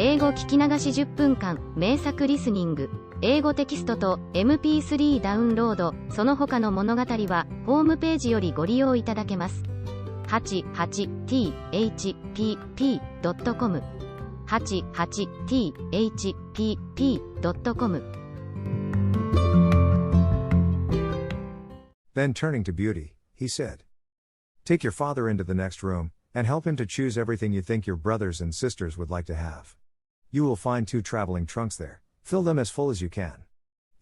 英語聞き流し10分間、名作リスニング、英語テキストと MP3 ダウンロード、その他の物語は、ホームページよりご利用いただけます。88thpp.com 88thpp.com Then turning to Beauty, he said, "Take your father into the next room, and help him to choose everything you think your brothers and sisters would like to have. You will find 2 traveling trunks there. Fill them as full as you can.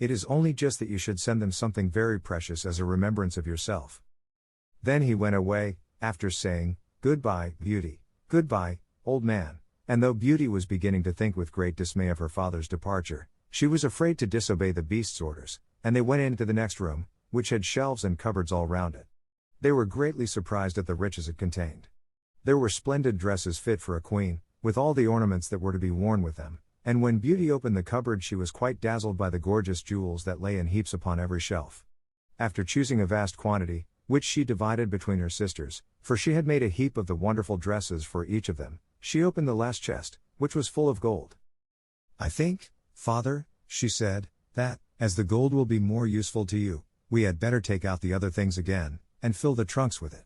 It is only just that you should send them something very precious as a remembrance of yourself." Then he went away, after saying, "Goodbye, Beauty. Goodbye, old man." And though Beauty was beginning to think with great dismay of her father's departure, she was afraid to disobey the beast's orders, and they went into the next room, which had shelves and cupboards all round it. They were greatly surprised at the riches it contained. There were splendid dresses fit for a queen, with all the ornaments that were to be worn with them, and when Beauty opened the cupboard she was quite dazzled by the gorgeous jewels that lay in heaps upon every shelf. After choosing a vast quantity, which she divided between her sisters, for she had made a heap of the wonderful dresses for each of them, she opened the last chest, which was full of gold. "I think, father," she said, "that, as the gold will be more useful to you, we had better take out the other things again, and fill the trunks with it."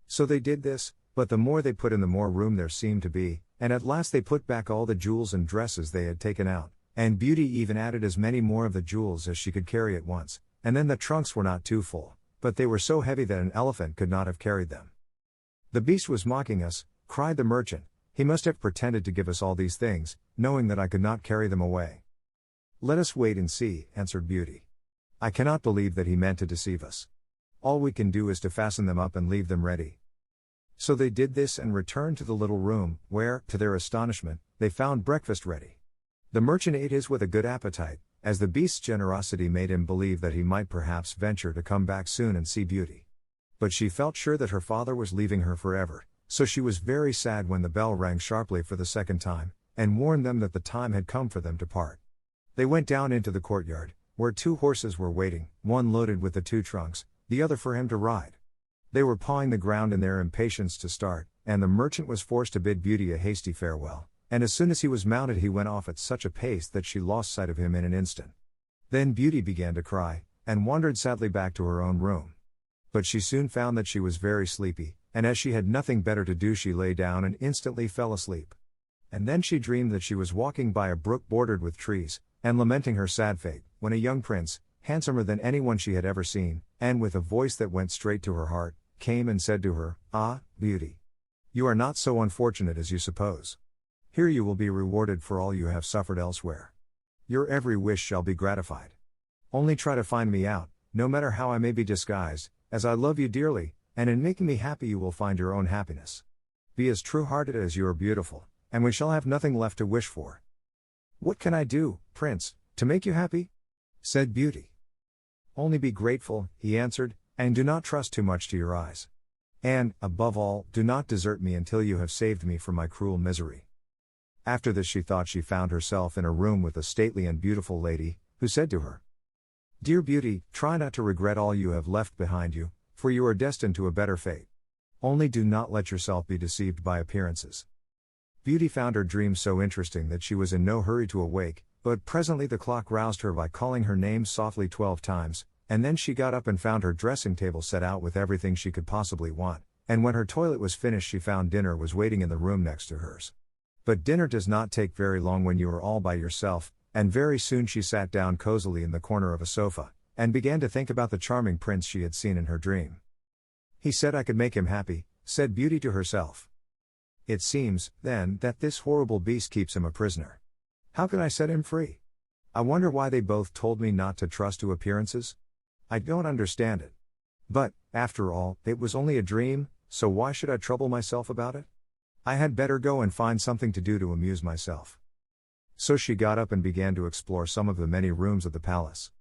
So they did this, but the more they put in the more room there seemed to be, and at last they put back all the jewels and dresses they had taken out, and Beauty even added as many more of the jewels as she could carry at once, and then the trunks were not too full, but they were so heavy that an elephant could not have carried them. "The beast was mocking us," cried the merchant. "He must have pretended to give us all these things, knowing that I could not carry them away." "Let us wait and see," answered Beauty. "I cannot believe that he meant to deceive us. All we can do is to fasten them up and leave them ready." So they did this and returned to the little room, where, to their astonishment, they found breakfast ready. The merchant ate his with a good appetite, as the beast's generosity made him believe that he might perhaps venture to come back soon and see Beauty. But she felt sure that her father was leaving her forever, so she was very sad when the bell rang sharply for the second time, and warned them that the time had come for them to part. They went down into the courtyard, where 2 horses were waiting, one loaded with the 2 trunks, the other for him to ride. They were pawing the ground in their impatience to start, and the merchant was forced to bid Beauty a hasty farewell, and as soon as he was mounted he went off at such a pace that she lost sight of him in an instant. Then Beauty began to cry, and wandered sadly back to her own room. But she soon found that she was very sleepy, and as she had nothing better to do she lay down and instantly fell asleep. And then she dreamed that she was walking by a brook bordered with trees, and lamenting her sad fate, when a young prince, handsomer than anyone she had ever seen, and with a voice that went straight to her heart, came and said to her, "Ah, Beauty! You are not so unfortunate as you suppose. Here you will be rewarded for all you have suffered elsewhere. Your every wish shall be gratified. Only try to find me out, no matter how I may be disguised, as I love you dearly, and in making me happy you will find your own happiness. Be as true-hearted as you are beautiful, and we shall have nothing left to wish for." "What can I do, Prince, to make you happy?" said Beauty. "Only be grateful," he answered, "and do not trust too much to your eyes. And, above all, do not desert me until you have saved me from my cruel misery." After this she thought she found herself in a room with a stately and beautiful lady, who said to her, "Dear Beauty, try not to regret all you have left behind you, for you are destined to a better fate. Only do not let yourself be deceived by appearances." Beauty found her dream so interesting that she was in no hurry to awake, but presently the clock roused her by calling her name softly 12 times, and then she got up and found her dressing table set out with everything she could possibly want, and when her toilet was finished she found dinner was waiting in the room next to hers. But dinner does not take very long when you are all by yourself, and very soon she sat down cozily in the corner of a sofa, and began to think about the charming prince she had seen in her dream. "He said I could make him happy," said Beauty to herself. "It seems, then, that this horrible beast keeps him a prisoner. How can I set him free? I wonder why they both told me not to trust to appearances? I don't understand it. But, after all, it was only a dream, so why should I trouble myself about it? I had better go and find something to do to amuse myself." So she got up and began to explore some of the many rooms of the palace.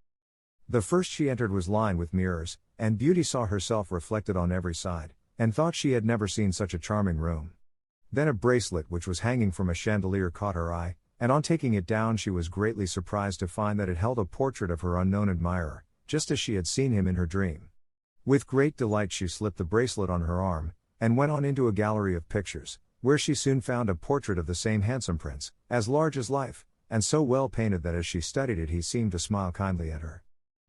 The first she entered was lined with mirrors, and Beauty saw herself reflected on every side, and thought she had never seen such a charming room. Then a bracelet which was hanging from a chandelier caught her eye, and on taking it down she was greatly surprised to find that it held a portrait of her unknown admirer, just as she had seen him in her dream. With great delight she slipped the bracelet on her arm, and went on into a gallery of pictures, where she soon found a portrait of the same handsome prince, as large as life, and so well painted that as she studied it he seemed to smile kindly at her.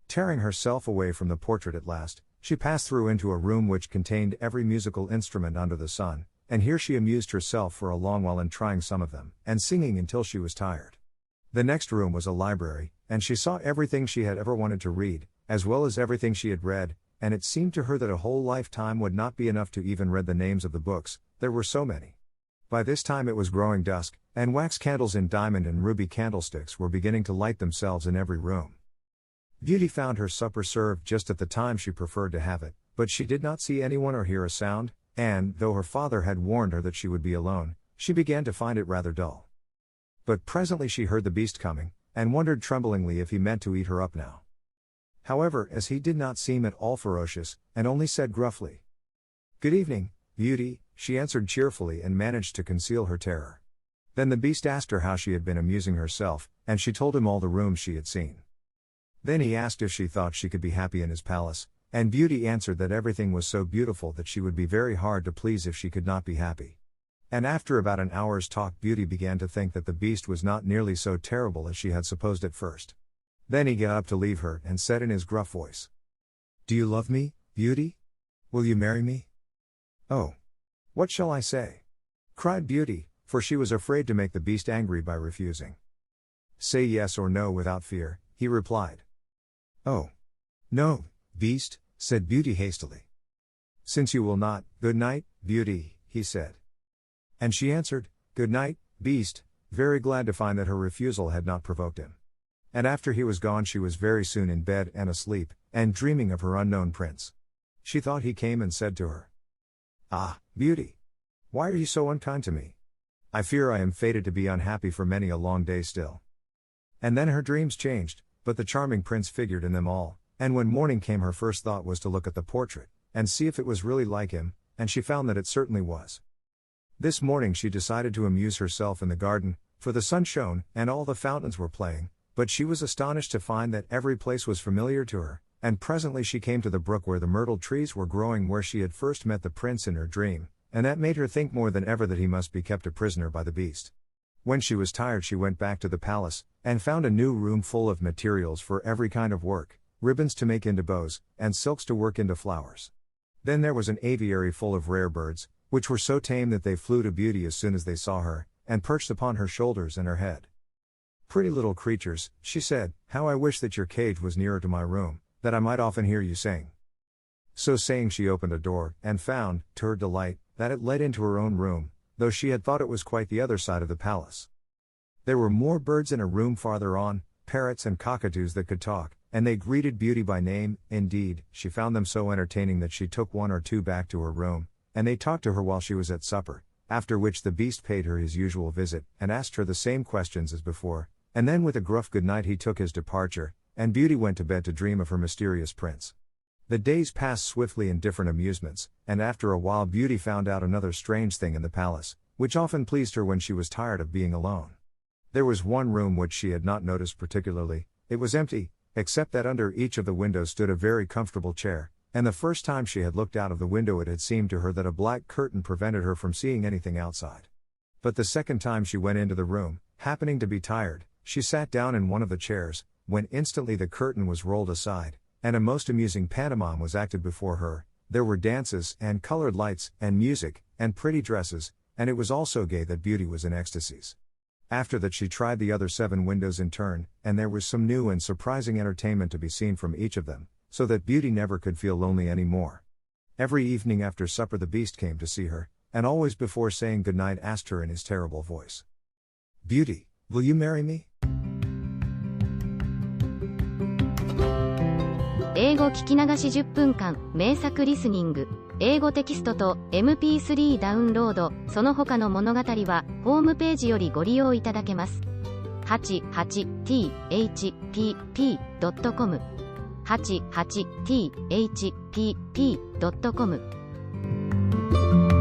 Tearing herself away from the portrait at last, she passed through into a room which contained every musical instrument under the sun, and here she amused herself for a long while in trying some of them, and singing until she was tired. The next room was a library, and she saw everything she had ever wanted to read, as well as everything she had read, and it seemed to her that a whole lifetime would not be enough to even read the names of the books, there were so many. By this time it was growing dusk, and wax candles in diamond and ruby candlesticks were beginning to light themselves in every room. Beauty found her supper served just at the time she preferred to have it, but she did not see anyone or hear a sound, and, though her father had warned her that she would be alone, she began to find it rather dull. But presently she heard the beast coming, and wondered tremblingly if he meant to eat her up now. However, as he did not seem at all ferocious, and only said gruffly, "Good evening, Beauty," she answered cheerfully and managed to conceal her terror. Then the beast asked her how she had been amusing herself, and she told him all the rooms she had seen. Then he asked if she thought she could be happy in his palace, and Beauty answered that everything was so beautiful that she would be very hard to please if she could not be happy. And after about an hour's talk Beauty began to think that the beast was not nearly so terrible as she had supposed at first. Then he got up to leave her and said in his gruff voice, "Do you love me, Beauty? Will you marry me?" "Oh! What shall I say?" cried Beauty, for she was afraid to make the beast angry by refusing. "Say yes or no without fear," he replied. "Oh! No, beast," said Beauty hastily. "Since you will not, good night, Beauty," he said. And she answered, "Good night, beast," very glad to find that her refusal had not provoked him. And after he was gone she was very soon in bed and asleep, and dreaming of her unknown prince. She thought he came and said to her, "Ah, Beauty! Why are you so unkind to me? I fear I am fated to be unhappy for many a long day still." And then her dreams changed, but the charming prince figured in them all, and when morning came her first thought was to look at the portrait, and see if it was really like him, and she found that it certainly was. This morning she decided to amuse herself in the garden, for the sun shone, and all the fountains were playing, but she was astonished to find that every place was familiar to her, and presently she came to the brook where the myrtle trees were growing where she had first met the prince in her dream, and that made her think more than ever that he must be kept a prisoner by the beast. When she was tired she went back to the palace, and found a new room full of materials for every kind of work, ribbons to make into bows, and silks to work into flowers. Then there was an aviary full of rare birds, which were so tame that they flew to Beauty as soon as they saw her, and perched upon her shoulders and her head. "Pretty little creatures," she said, "how I wish that your cage was nearer to my room, that I might often hear you sing." So saying she opened a door, and found, to her delight, that it led into her own room, though she had thought it was quite the other side of the palace. There were more birds in a room farther on, parrots and cockatoos that could talk, and they greeted Beauty by name. Indeed, she found them so entertaining that she took one or two back to her room, and they talked to her while she was at supper, after which the beast paid her his usual visit, and asked her the same questions as before, and then with a gruff good night he took his departure, and Beauty went to bed to dream of her mysterious prince. The days passed swiftly in different amusements, and after a while Beauty found out another strange thing in the palace, which often pleased her when she was tired of being alone. There was one room which she had not noticed particularly. It was empty, except that under each of the windows stood a very comfortable chair, and the first time she had looked out of the window it had seemed to her that a black curtain prevented her from seeing anything outside. But the second time she went into the room, happening to be tired, she sat down in one of the chairs, when instantly the curtain was rolled aside, and a most amusing pantomime was acted before her. There were dances, and colored lights, and music, and pretty dresses, and it was all so gay that Beauty was in ecstasies. After that she tried the other 7 windows in turn, and there was some new and surprising entertainment to be seen from each of them, so that Beauty never could feel lonely any more. Every evening after supper the beast came to see her, and always before saying good night asked her in his terrible voice, "Beauty, will you marry me?" 英語聞き流し10分間、名作リスニング。英語テキストと MP3 ダウンロード、その他の物語は、ホームページよりご利用いただけます。88thpp.com 88thpp.com